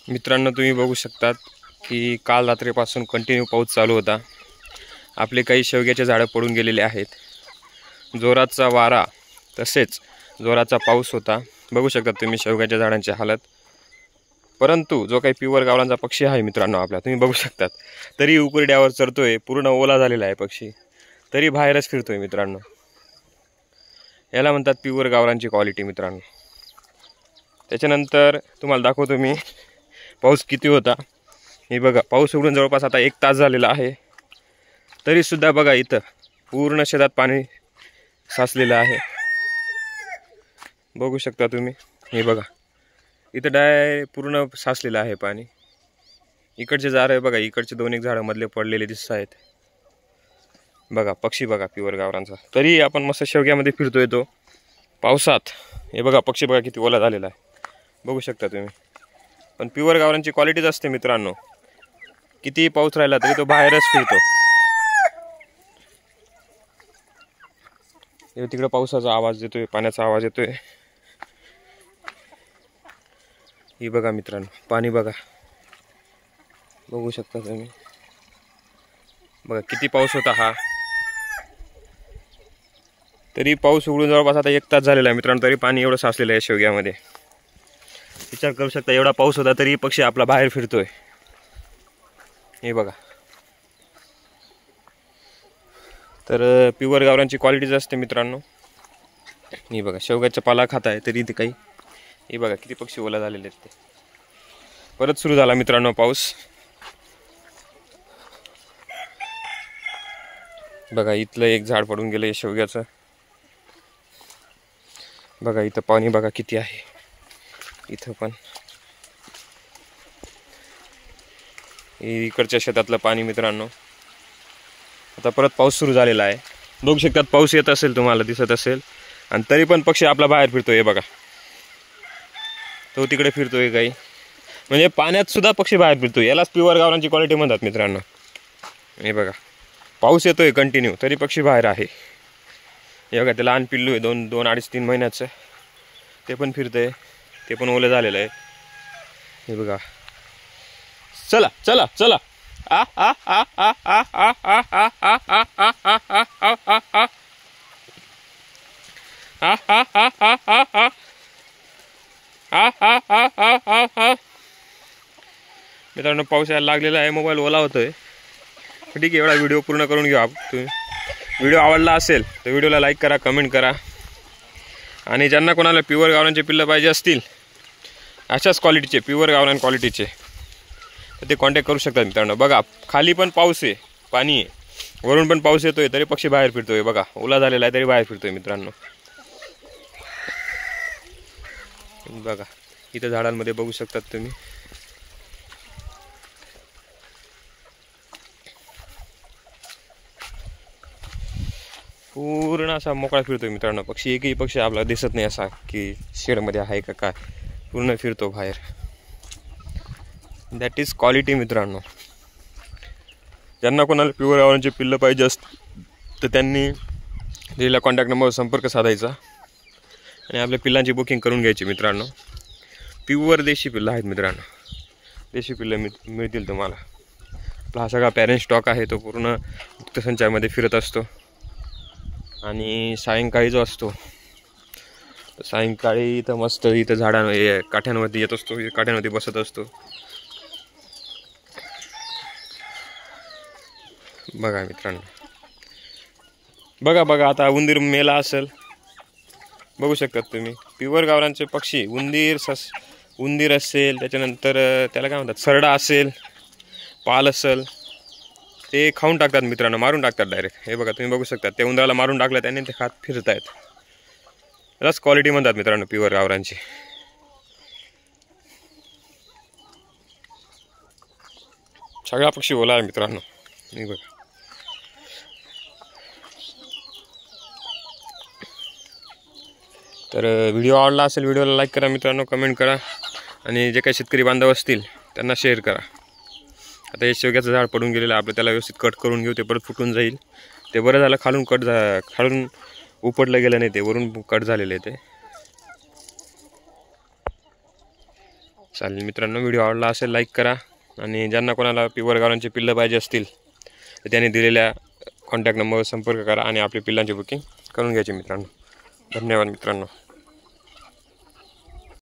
मित्रांनो, तुम्ही बघू शकतात की काल रात्रीपासून कंटिन्यू पाऊस चालू होता। आपले काही शेवग्याचे झाडं पडून गेलेले आहेत। जोराचा वारा तसेच जोराचा पाऊस होता। बघू शकतात तुम्ही शेवग्याच्या झाडांची हालत। परंतु जो काही प्युअर गावरांचा पक्षी आहे मित्रांनो आपला, तुम्ही बघू शकतात तरी उकुरड्यावर चरतोय, पूर्ण ओला झालेला आहे पक्षी, तरी बाहेरच फिरतोय मित्रांनो। याला म्हणतात प्युअर गावरांची क्वालिटी मित्रांनो। त्याच्यानंतर तुम्हाला दाखवतो मी पाऊस किती होता। हे बघा, पाऊस उघडून जवळपास आता 1 तास झालेला आहे, तरी सुद्धा बघा इथं पूर्ण शेतात पाणी साचलेलं आहे। बघू शकता तुम्ही, हे बघा इथं पूर्ण साचलेलं आहे पाणी। इकडचे झाड आहे बघा, इकडचे 2-1 झाडं मधले पडलेले दिसत आहेत। बघा पक्षी बघा प्युअर गावरांचा, तरी आपण मस्त शेवग्यामध्ये फिरतोय तो पावसात। हे बघा पक्षी बघा किती ओला झालेला आहे, बघू शकता तुम्ही। पण प्युअर गावरांची क्वालिटीच असते मित्रांनो, किती पाऊस राहिला तरी तो बाहेरच फिरतो। तिकडे पावसाचा आवाज येतोय, पाण्याचा आवाज येतोय। ही बघा मित्रांनो पाणी बघा, बघू शकता तुम्ही। बघा किती पाऊस होता हा, तरी पाऊस उघडून जवळपास आता 1 तास झालेला आहे मित्रांनो, तरी पाणी एवढं साचलेलं आहे शेवग्यामध्ये। विचार करू शकता, एवढा पाऊस होता तरी पक्षी आपला बाहेर फिरतोय। हे बघा, तर प्युअर गावरांची क्वालिटीच असते मित्रांनो। हे बघा शेवग्याचा पाला खात आहे तरी ते काही, हे बघा किती पक्षी ओला झालेले आहेत ते। परत सुरू झाला मित्रांनो पाऊस। बघा इथलं एक झाड पडून गेलं शेवग्याचं। बघा इथं पाणी बघा किती आहे, इथं पण इकडच्या शेतातलं पाणी मित्रांनो। आता परत पाऊस सुरू झालेला आहे, बघू शकतात पाऊस येत असेल, तुम्हाला दिसत असेल, आणि तरी पण पक्षी आपला बाहेर फिरतोय। हे बघा तो तिकडे फिरतोय काही, म्हणजे पाण्यात सुद्धा पक्षी बाहेर फिरतोय। यालाच प्युअर गावरांची क्वालिटी म्हणतात मित्रांनो। हे बघा पाऊस येतोय कंटिन्यू तरी पक्षी बाहेर आहे। हे बघा ते लहान पिल्लू आहे, 2-2.5-3 महिन्याचं, ते पण फिरतंय, ते पण ओलं झालेलं आहे। हे बघा, चला चला चला आ आ आ आ आ आ आ आ आ आ आ आ आ मित्रांनो पाऊस यायला लागलेला आहे, मोबाईल ओला होतोय। ठीक आहे, एवढा व्हिडिओ पूर्ण करून घेऊ तुम्ही। व्हिडिओ आवडला असेल तर व्हिडिओला लाईक करा, कमेंट करा, आणि ज्यांना कोणाला प्युअर गावरांचे पिल्लं पाहिजे असतील अशाच क्वालिटीचे, प्युअर गावरान क्वालिटीचे, तर ते कॉन्टॅक्ट करू शकतात मित्रांनो। बघा खाली पण पाऊस आहे, पाणी आहे, वरून पण पाऊस येतोय तरी पक्षी बाहेर फिरतोय। बघा ओला झालेला आहे तरी बाहेर फिरतोय मित्रांनो। बघा इथं झाडांमध्ये बघू शकतात तुम्ही, पूर्ण असा मोकळा फिरतोय मित्रांनो पक्षी। एकही पक्षी आपला दिसत नाही असा की शेडमध्ये आहे का काय, पूर्ण फिरतो बाहेर। दॅट इज क्वालिटी मित्रांनो। ज्यांना कोणाला प्युअर गावरांचे पिल्लं पाहिजे असतील तर त्यांनी दिलेल्या कॉन्टॅक्ट नंबरवर संपर्क साधायचा आणि आपल्या पिल्लांची बुकिंग करून घ्यायची मित्रांनो। प्युअर देशी पिल्लं आहेत मित्रांनो, देशी पिल्लं मिळतील तुम्हाला। आपला हा सगळा पॅरेंट स्टॉक आहे, तो पूर्ण मुक्त संचामध्ये फिरत असतो। आणि सायंकाळी जो असतो, सायंकाळी इथं मस्त इथं काठ्यांवरती येत असतो, काठ्यांवरती बसत असतो। बघा मित्रांनो, बघा बघा आता उंदीर मेला असेल, बघू शकतात तुम्ही। प्युअर गावरांचे पक्षी उंदीर असेल, त्याच्यानंतर त्याला काय म्हणतात, सरडा असेल, पाल असेल, ते खाऊन टाकतात मित्रांनो, मारून टाकतात डायरेक्ट। हे बघा तुम्ही बघू शकता, ते उंदराला मारून टाकलं त्याने, ते खात फिरत आहेत। त्यालाच क्वालिटी म्हणतात मित्रांनो प्युअर गावरांची। सगळा पक्षी ओला आहे मित्रांनो। हे बघा तर व्हिडिओ आवडला असेल व्हिडिओला लाईक करा मित्रांनो, कमेंट करा, आणि जे काही शेतकरी बांधव असतील त्यांना शेअर करा। आता हे शेवग्याचं झाड पडून गेलेलं आहे, आपलं त्याला व्यवस्थित कट करून घेऊ, ते परत फुटून जाईल। ते बरं झालं खालून खालून उपटलं गेलं नाही, ते वरून कट झालेलं आहे ते। चालेल मित्रांनो, व्हिडिओ आवडला असेल लाईक करा आणि ज्यांना कोणाला प्युअर गावरांचे पिल्लं पाहिजे असतील तर त्यांनी दिलेल्या कॉन्टॅक्ट नंबरवर संपर्क करा आणि आपली पिल्लांची बुकिंग करून घ्यायची मित्रांनो. धन्यवाद मित्रांनो.